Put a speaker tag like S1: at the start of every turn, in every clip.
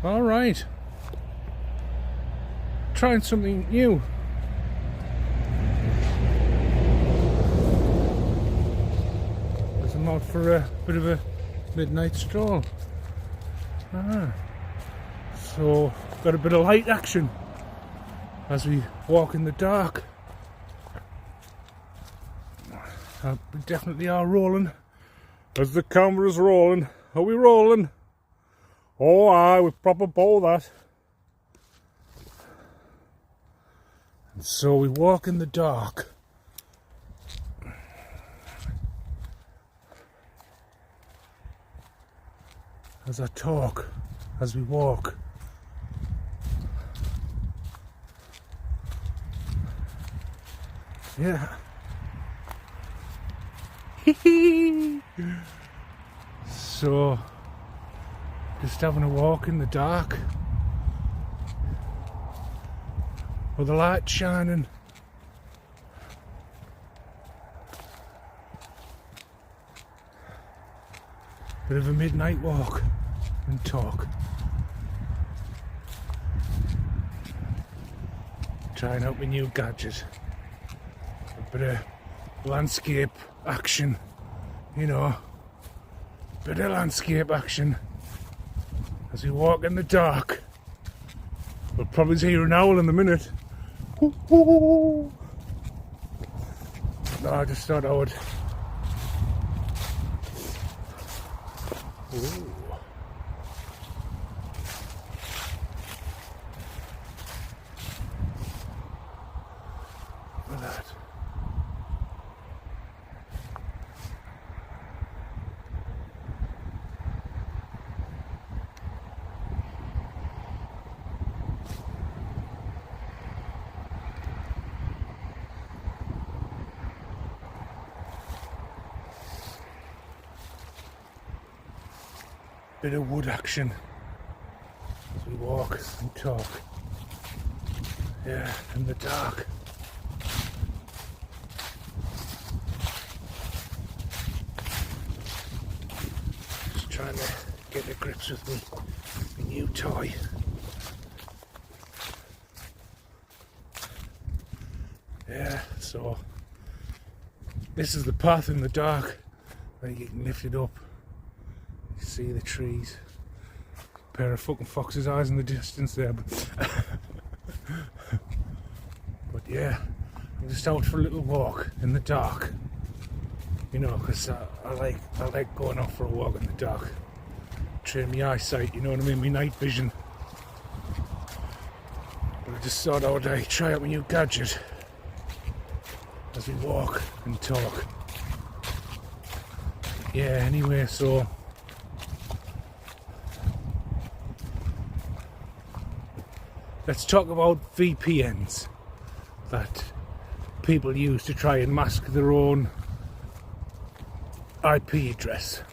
S1: Alright. Trying something new. As I'm out for a bit of a midnight stroll. So, got a bit of light action as we walk in the dark. We definitely are rolling. As the camera's rolling. Are we rolling? Oh aye, we proper bowl that. And so we walk in the dark. As I talk, as we walk. Yeah. So, just having a walk in the dark with the light shining. Bit of a midnight walk and talk. Trying out my new gadget. A bit of landscape action, you know. Bit of landscape action as we walk in the dark. We'll probably hear an owl in a minute. No, I just thought I would. Ooh. Look at that. Bit of wood action as we walk and talk. Yeah, in the dark. Just trying to get to grips with my new toy. Yeah, so this is the path in the dark where you can lift it up. See the trees. A pair of fucking fox's eyes in the distance there, but yeah, I'm just out for a little walk in the dark. You know, because I like going out for a walk in the dark. Train my eyesight, you know what I mean, my night vision. But I just thought I would try out my new gadget as we walk and talk. Yeah, anyway, so let's talk about VPNs that people use to try and mask their own IP address.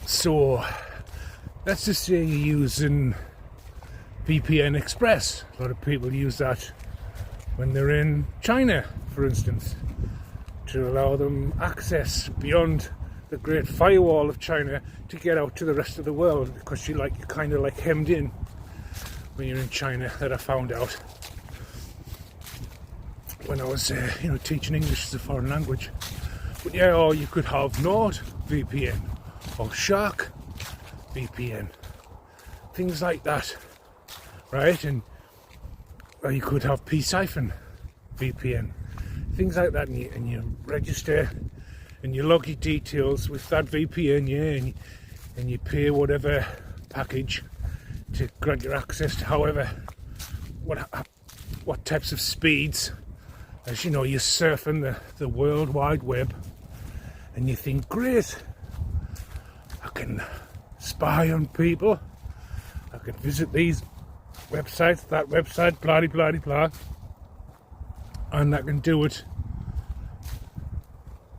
S1: So, let's just say you're using VPN Express. A lot of people use that when they're in China, for instance, to allow them access beyond the Great Firewall of China to get out to the rest of the world, because you're kind of like hemmed in when you're in China, that I found out when I was teaching English as a foreign language. But yeah, or you could have NordVPN or Shark VPN, things like that, right? And or you could have P-VPN, things like that, and you register and you log your details with that VPN, yeah, and you pay whatever package to grant your access to however what types of speeds. As you know, you're surfing the World Wide Web and you think, great, I can spy on people, I can visit these websites, that website, blah blah blah blah, and I can do it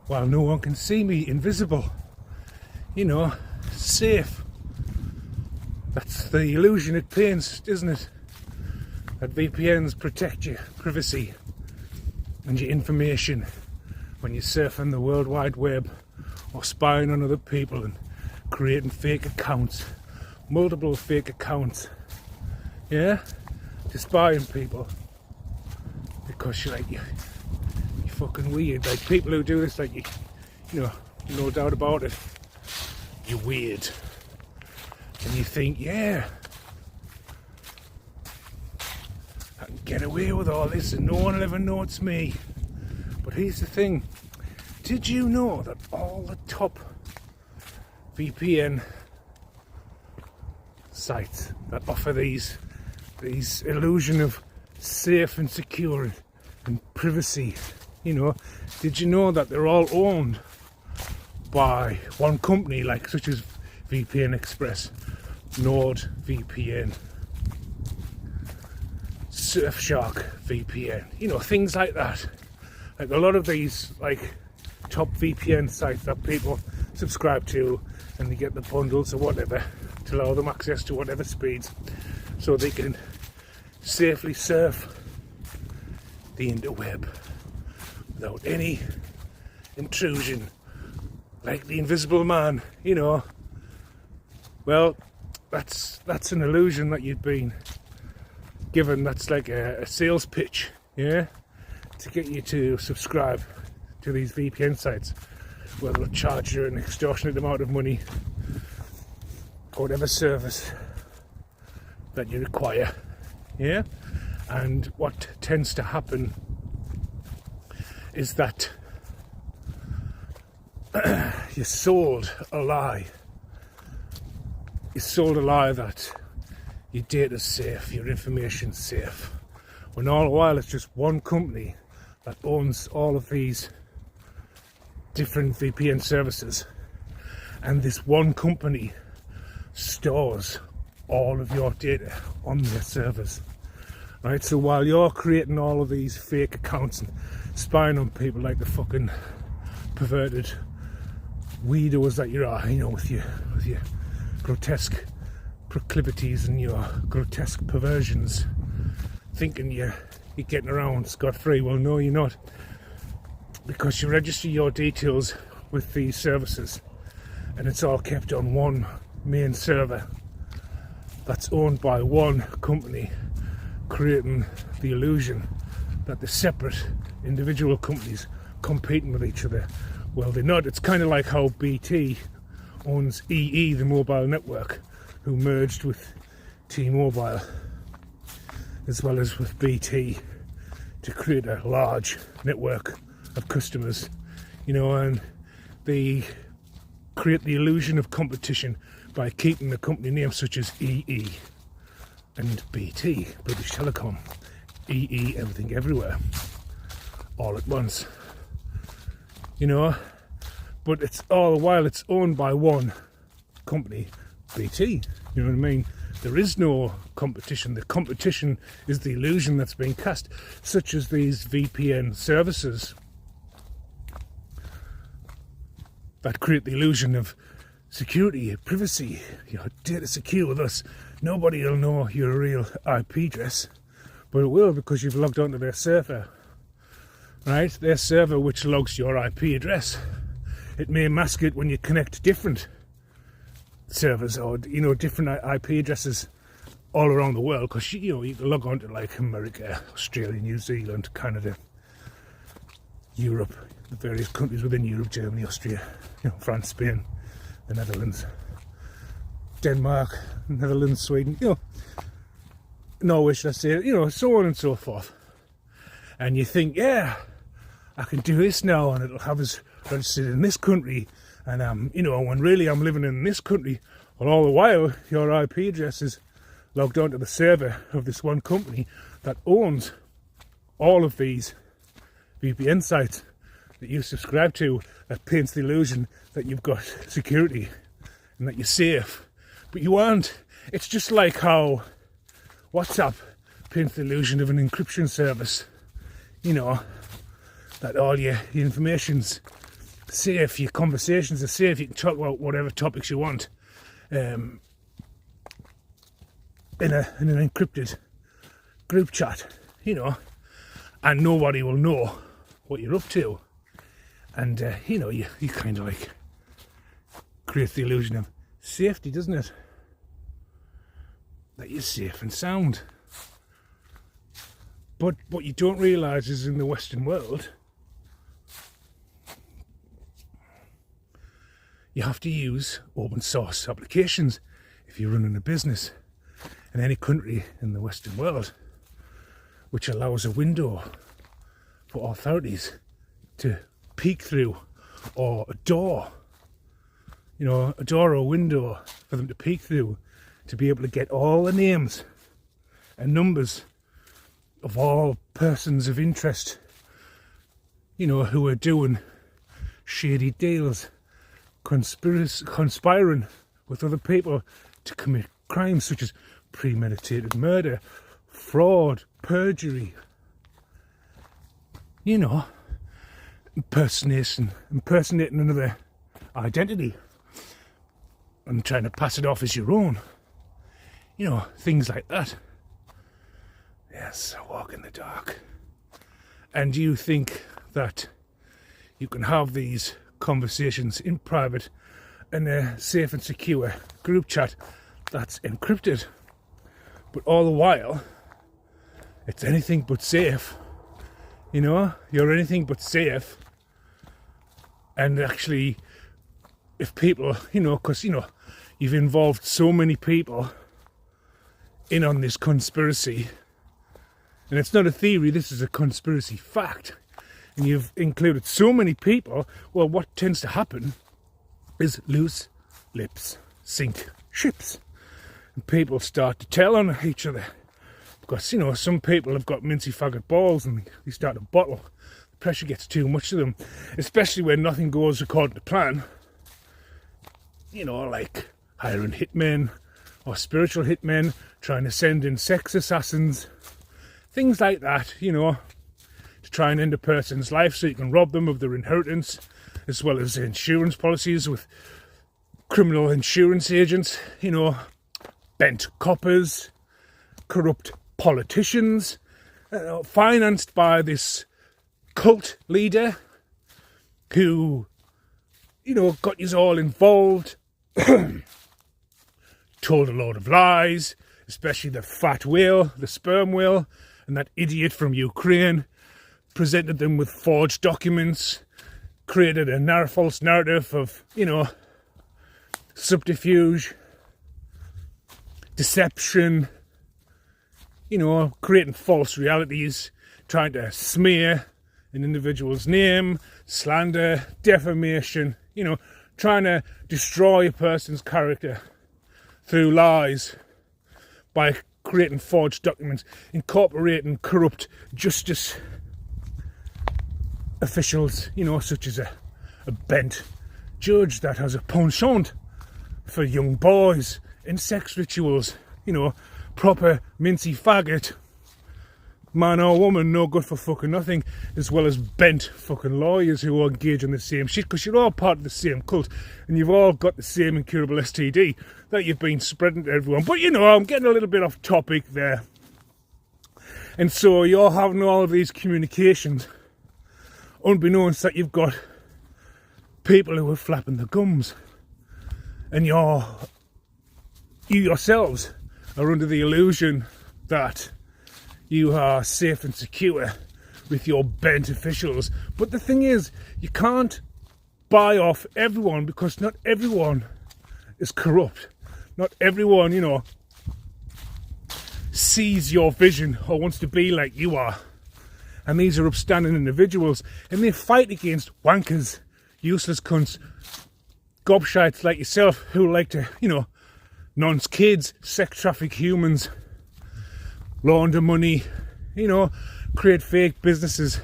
S1: while no one can see me, invisible, you know, safe. That's the illusion it paints, isn't it? That VPNs protect your privacy and your information when you're surfing the World Wide Web or spying on other people and creating fake accounts multiple fake accounts, yeah, to spy on people, because you're fucking weird. Like, people who do this, like, you know, no doubt about it, you're weird. And you think, yeah, I can get away with all this and no one will ever know it's me. But here's the thing, did you know that all the top VPN sites that offer these illusion of safe and secure and privacy, you know, did you know that they're all owned by one company, like such as VPN Express, NordVPN, Surfshark VPN, you know, things like that. Like a lot of these like top VPN sites that people subscribe to, and they get the bundles or whatever to allow them access to whatever speeds, so they can safely surf the interweb without any intrusion, like the Invisible Man, you know. Well, that's an illusion that you've been given. That's like a sales pitch, yeah, to get you to subscribe to these VPN sites, where they'll charge you an extortionate amount of money for whatever service that you require, yeah. And what tends to happen is that you're sold a lie. You're sold a lie that your data's safe, your information's safe, when all the while it's just one company that owns all of these different VPN services, and this one company stores all of your data on their servers, right? So while you're creating all of these fake accounts and spying on people like the fucking perverted weirdos that you are, you know, with your grotesque proclivities and your grotesque perversions, thinking you're getting around scot-free. Well, no, you're not, because you register your details with these services and it's all kept on one main server that's owned by one company, creating the illusion that they're separate individual companies competing with each other. Well, they're not. It's kind of like how BT owns EE, the mobile network, who merged with T-Mobile as well as with BT to create a large network of customers, you know, and they create the illusion of competition by keeping the company names such as EE and BT, British Telecom, EE, everything everywhere, all at once, you know. But it's all the while it's owned by one company, BT, you know what I mean? There is no competition. The competition is the illusion that's being cast, such as these VPN services that create the illusion of security, privacy, your data secure with us. Nobody will know your real IP address, but it will, because you've logged onto their server, right? Their server which logs your IP address. It may mask it when you connect different servers, or, you know, different IP addresses all around the world, because, you know, you can log on to like America, Australia, New Zealand, Canada, Europe, the various countries within Europe, Germany, Austria, you know, France, Spain, the Netherlands, Denmark, Netherlands, Sweden, you know, Norway, should I say, you know, so on and so forth. And you think, yeah, I can do this now, and it'll have us registered in this country, and you know, when really I'm living in this country. Well, all the while your IP address is logged onto the server of this one company that owns all of these VPN sites that you subscribe to, that paints the illusion that you've got security and that you're safe, but you aren't. It's just like how WhatsApp paints the illusion of an encryption service, you know, that all your information's safe, your conversations are safe, you can talk about whatever topics you want in an encrypted group chat, you know, and nobody will know what you're up to. And you know, you kind of like create the illusion of safety, doesn't it? that you're safe and sound. But what you don't realise is in the Western world, you have to use open source applications if you're running a business in any country in the Western world, which allows a window for authorities to peek through, or a door, a door or a window for them to peek through, to be able to get all the names and numbers of all persons of interest, who are doing shady deals, conspiring with other people to commit crimes such as premeditated murder, fraud, perjury, impersonating another identity and trying to pass it off as your own. Things like that. Yes, a walk in the dark. And you think that you can have these conversations in private in a safe and secure group chat that's encrypted, but all the while it's anything but safe. You're anything but safe. And actually, if people, because you've involved so many people in on this conspiracy, and it's not a theory, this is a conspiracy fact, and you've included so many people, well, what tends to happen is loose lips sink ships, and people start to tell on each other, because some people have got mincy faggot balls and they start to bottle. The pressure gets too much to them, especially when nothing goes according to plan, like hiring hitmen or spiritual hitmen, trying to send in sex assassins, things like that, to try and end a person's life so you can rob them of their inheritance, as well as insurance policies with criminal insurance agents, bent coppers, corrupt politicians, financed by this cult leader who, got you all involved, told a load of lies, especially the fat whale, the sperm whale, and that idiot from Ukraine, presented them with forged documents, created a false narrative of, subterfuge, deception, creating false realities, trying to smear an individual's name, slander, defamation, trying to destroy a person's character through lies by creating forged documents, incorporating corrupt justice officials, such as a bent judge that has a penchant for young boys in sex rituals, proper mincy faggot, man or woman, no good for fucking nothing, as well as bent fucking lawyers who all engage in the same shit, because you're all part of the same cult and you've all got the same incurable STD that you've been spreading to everyone. But I'm getting a little bit off topic there. And so you're having all of these communications, unbeknownst that you've got people who are flapping the gums, and you yourselves are under the illusion that you are safe and secure with your bent officials. But the thing is, you can't buy off everyone, because not everyone is corrupt. Not everyone, sees your vision or wants to be like you are. And these are upstanding individuals, and they fight against wankers, useless cunts, gobshites like yourself who like to, nonce kids, sex traffic humans, launder money, create fake businesses,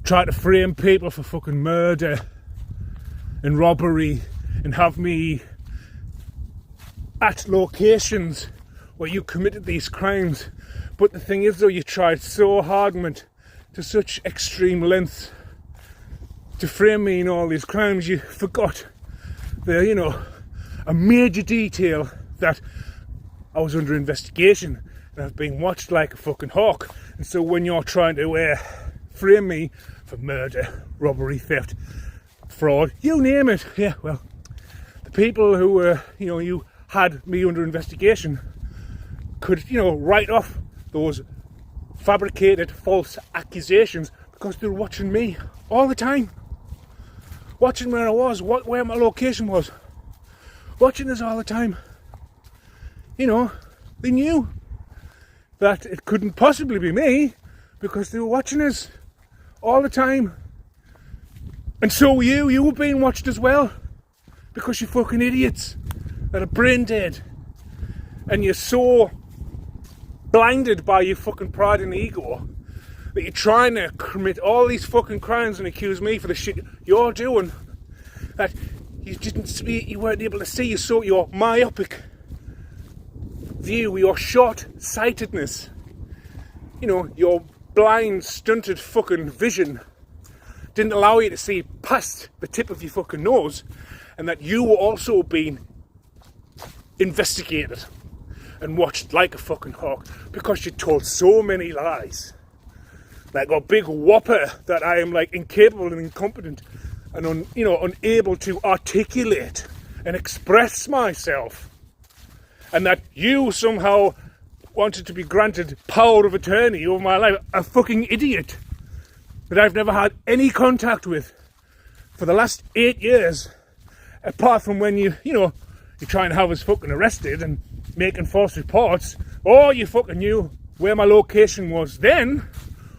S1: try to frame people for fucking murder and robbery, and have me at locations where you committed these crimes. But the thing is, though, you tried so hard and went to such extreme lengths to frame me in all these crimes, you forgot a major detail, that I was under investigation and I've been watched like a fucking hawk. And so when you're trying to frame me for murder, robbery, theft, fraud, you name it, yeah, well, the people who were, you had me under investigation could, write off those fabricated false accusations because they were watching me all the time. Watching where I was, where my location was. Watching us all the time. They knew that it couldn't possibly be me because they were watching us all the time. And so were you. You were being watched as well because you're fucking idiots that are brain dead. And you're so blinded by your fucking pride and ego that you're trying to commit all these fucking crimes and accuse me for the shit you're doing that you weren't able to see. So your myopic view, your short-sightedness, your blind, stunted fucking vision didn't allow you to see past the tip of your fucking nose, and that you were also being investigated and watched like a fucking hawk because you told so many lies. Like a big whopper that I am like incapable and incompetent and unable to articulate and express myself. And that you somehow wanted to be granted power of attorney over my life. A fucking idiot that I've never had any contact with for the last 8 years. Apart from when you're trying to have us fucking arrested and making false reports. Or you fucking knew where my location was then.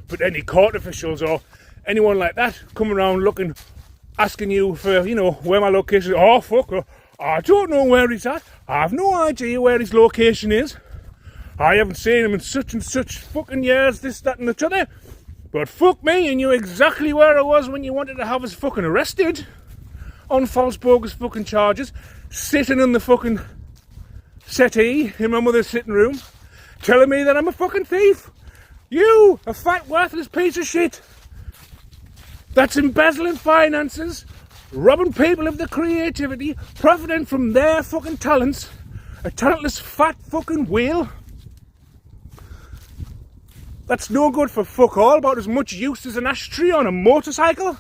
S1: But any court officials or anyone like that coming around asking you for, where my location is. Oh, fuck, I don't know where he's at. I have no idea where his location is. I haven't seen him in such and such fucking years, this, that and the other. But fuck me, you knew exactly where I was when you wanted to have us fucking arrested. On false bogus fucking charges. Sitting in the fucking settee in my mother's sitting room. Telling me that I'm a fucking thief. You, a fat, worthless piece of shit that's embezzling finances, robbing people of their creativity, profiting from their fucking talents, a talentless fat fucking whale that's no good for fuck all, about as much use as an ashtray on a motorcycle,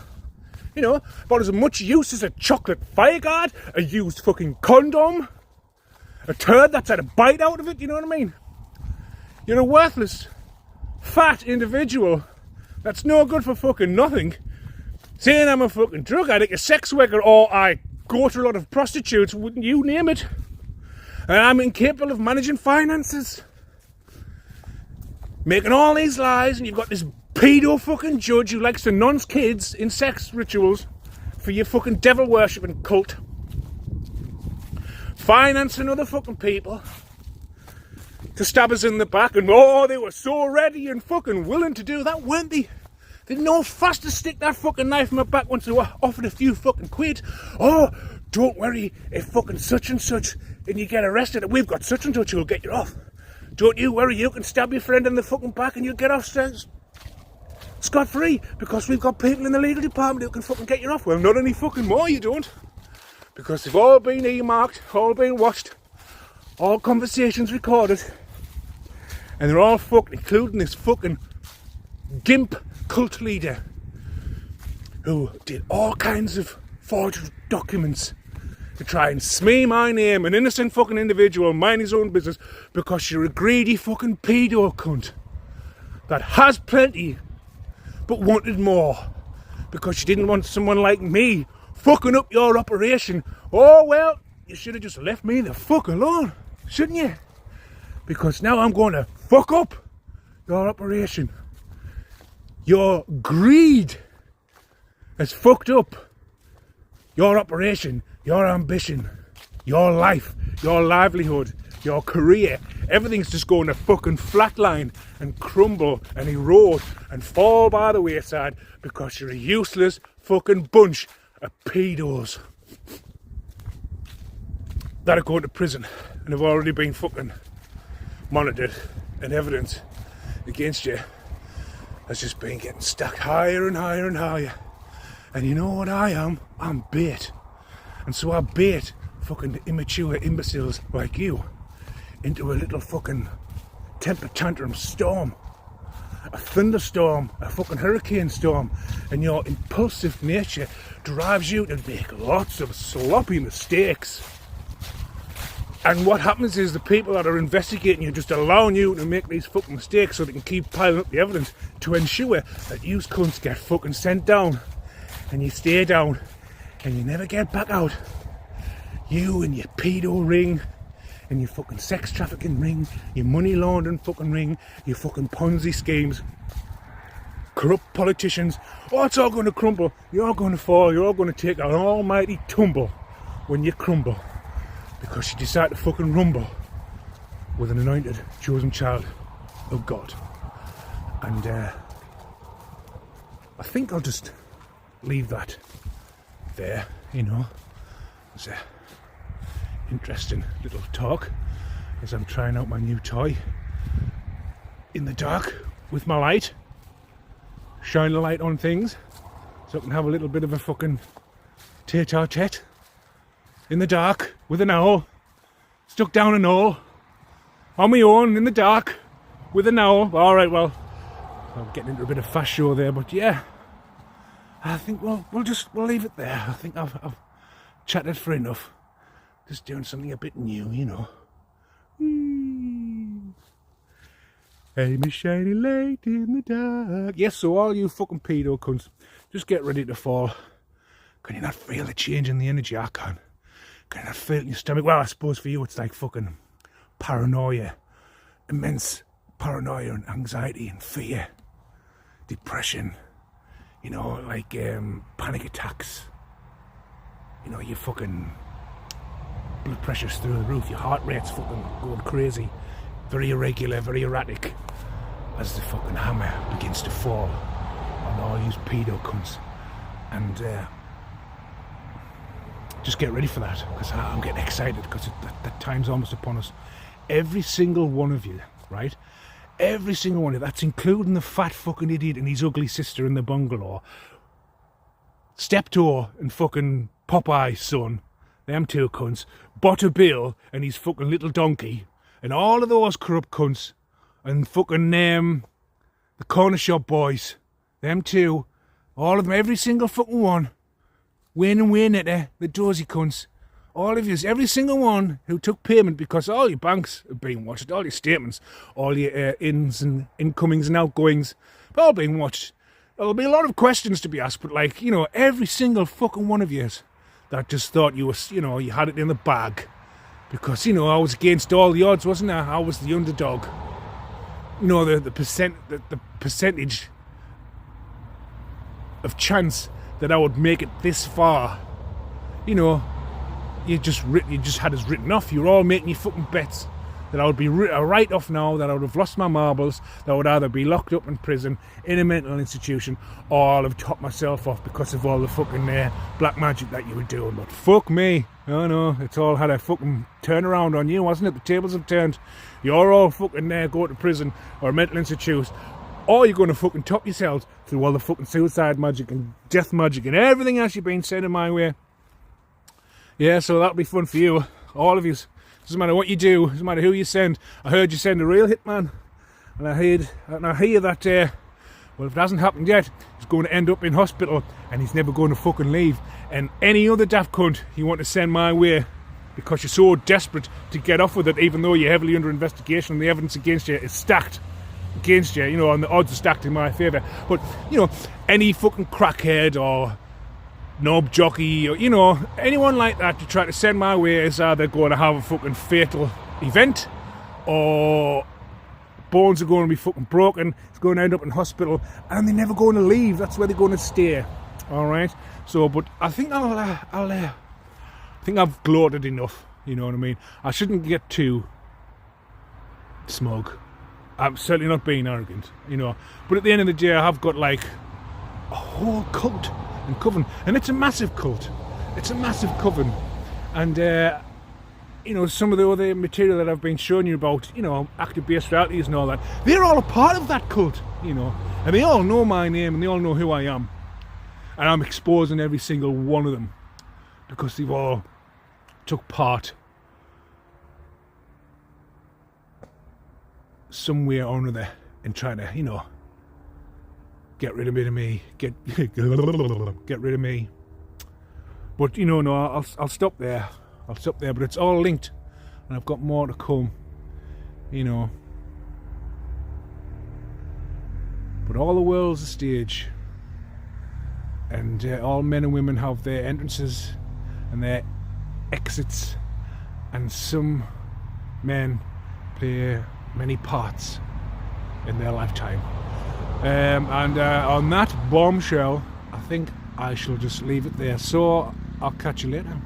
S1: about as much use as a chocolate fireguard, a used fucking condom, a turd that's had a bite out of it, you know what I mean? You're a worthless fat individual that's no good for fucking nothing, saying I'm a fucking drug addict, a sex worker, or I go to a lot of prostitutes, wouldn't you name it, and I'm incapable of managing finances, making all these lies, and you've got this pedo fucking judge who likes to nonce kids in sex rituals for your fucking devil worshipping cult, financing other fucking people to stab us in the back, and they were so ready and fucking willing to do that, weren't they? They know fast to stick that fucking knife in my back once they were offered a few fucking quid. Oh, don't worry, if fucking such and such and you get arrested, we've got such and such who'll get you off. Don't you worry, you can stab your friend in the fucking back and you'll get off scot-free because we've got people in the legal department who can fucking get you off. Well, not any fucking more you don't, because they've all been earmarked, all been watched, all conversations recorded, and they're all fucked, including this fucking gimp cult leader who did all kinds of forged documents to try and smear my name, an innocent fucking individual, mind his own business, because you're a greedy fucking pedo cunt that has plenty but wanted more because you didn't want someone like me fucking up your operation. Oh well, you should have just left me the fuck alone, shouldn't you? Because now I'm going to fuck up your operation. Your greed has fucked up your operation, your ambition, your life, your livelihood, your career. Everything's just going to fucking flatline and crumble and erode and fall by the wayside because you're a useless fucking bunch of pedos that are going to prison and have already been fucking monitored, and evidence against you has just been getting stacked higher and higher and higher. And you know what I am? I'm bait. And so I bait fucking immature imbeciles like you into a little fucking temper tantrum storm, a thunderstorm, a fucking hurricane storm, and your impulsive nature drives you to make lots of sloppy mistakes. And what happens is the people that are investigating you just allowing you to make these fucking mistakes so they can keep piling up the evidence to ensure that you cunts get fucking sent down and you stay down and you never get back out. You and your pedo ring and your fucking sex trafficking ring, your money laundering fucking ring, your fucking Ponzi schemes, corrupt politicians, oh, it's all going to crumble. You're all going to fall. You're all going to take an almighty tumble when you crumble. Because you decide to fucking rumble with an anointed, chosen child of God. And I think I'll just leave that there, you know. It's a interesting little talk as I'm trying out my new toy in the dark with my light. Shine the light on things so I can have a little bit of a fucking tete-a-tete in the dark with an owl, stuck down an owl, on my own in the dark with an owl. Alright, well, I'm getting into a bit of fast show there, but yeah, I think we'll leave it there. I think I've chatted for enough. Just doing something a bit new, you know. Hey, my shiny light in the dark. Yes, so all you fucking pedo cunts, just get ready to fall. Can you not feel the change in the energy? I can. Can you not feel it in your stomach? Well, I suppose for you it's like fucking paranoia. Immense paranoia and anxiety and fear. Depression. You know, like panic attacks. You know, your fucking blood pressure's through the roof. Your heart rate's fucking going crazy. Very irregular, very erratic. As the fucking hammer begins to fall on all these pedo cunts. And just get ready for that, because I'm getting excited, because that time's almost upon us. Every single one of you, right? Every single one of you, that's including the fat fucking idiot and his ugly sister in the bungalow, Steptoe and fucking Popeye's son, them two cunts, Butter Bill and his fucking little donkey, and all of those corrupt cunts, and fucking the corner shop boys, them two, all of them, every single fucking one, Wayne and Wayne, the dozy cunts, all of you, every single one who took payment, because all your banks have been watched, all your statements, all your ins and incomings and outgoings, have all been watched. There'll be a lot of questions to be asked, but like, you know, every single fucking one of you that just thought you was, you know, you had it in the bag, because, you know, I was against all the odds, wasn't I? I was the underdog. You know, the percentage of chance that I would make it this far, you know, you just had us written off. You were all making your fucking bets that I would be a write-off now, that I would have lost my marbles, that I would either be locked up in prison, in a mental institution, or I'll have topped myself off because of all the fucking black magic that you were doing. But fuck me. Oh no, it's all had a fucking turnaround on you, wasn't it? The tables have turned. You're all fucking going to prison or a mental institute, or you're going to fucking top yourselves through all the fucking suicide magic and death magic and everything else you've been sending my way. Yeah, so that'll be fun for you, all of you. Doesn't matter what you do, doesn't matter who you send. I heard you send a real hitman, and I hear that, well, if it hasn't happened yet, he's going to end up in hospital, and he's never going to fucking leave. And any other daft cunt you want to send my way, because you're so desperate to get off with it, even though you're heavily under investigation and the evidence against you is stacked against you, you know, and the odds are stacked in my favour. But, you know, any fucking crackhead or knob jockey, or, you know, anyone like that to try to send my way is either going to have a fucking fatal event, or bones are going to be fucking broken, it's going to end up in hospital, and they're never going to leave. That's where they're going to stay. Alright? So, but I think I think I've gloated enough, you know what I mean? I shouldn't get too smug. I'm certainly not being arrogant, you know. But at the end of the day, I have got like a whole cult and coven, and it's a massive cult. It's a massive coven, and you know, some of the other material that I've been showing you about, you know, active-based realities and all that, they're all a part of that cult, you know, and they all know my name and they all know who I am, and I'm exposing every single one of them because they've all took part somewhere or another in trying to, you know, get rid of me, get rid of me. But, you know, no, I'll stop there. But it's all linked, and I've got more to come, you know. But all the world's a stage, and all men and women have their entrances and their exits, and some men play many parts in their lifetime. And on that bombshell, I think I shall just leave it there. So I'll catch you later.